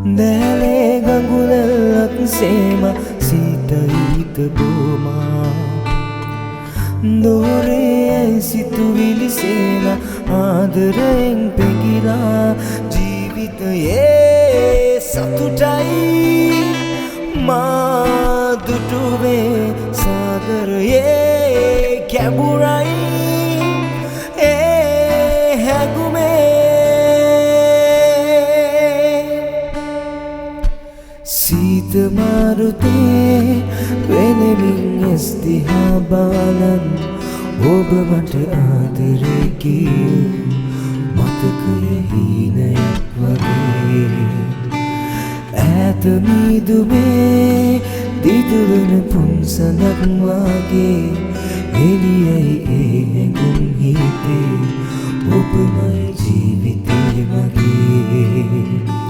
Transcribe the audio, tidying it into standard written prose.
දැලේ ගඟුලක් සේම සීතයිත බෝමා දෝරේ සිතුවිලි සේන ආදරයෙන් පෙකිලා ජීවිතයේ සතුටයි මා දුටුවේ සාගරයේ කැඹුරයි සීත මාරුතේ වෙනමින් ඇස් දිහා බලන් ඔබ මට ආදරේ කියූ මතකයේ හීනයක් වගේ ඈත මීදුමේ දිදුලන පුන්සඳක් වගේ එළියයි ඒ හැඟුම් හිතේ ඔබමයි ජීවිතේ මගේ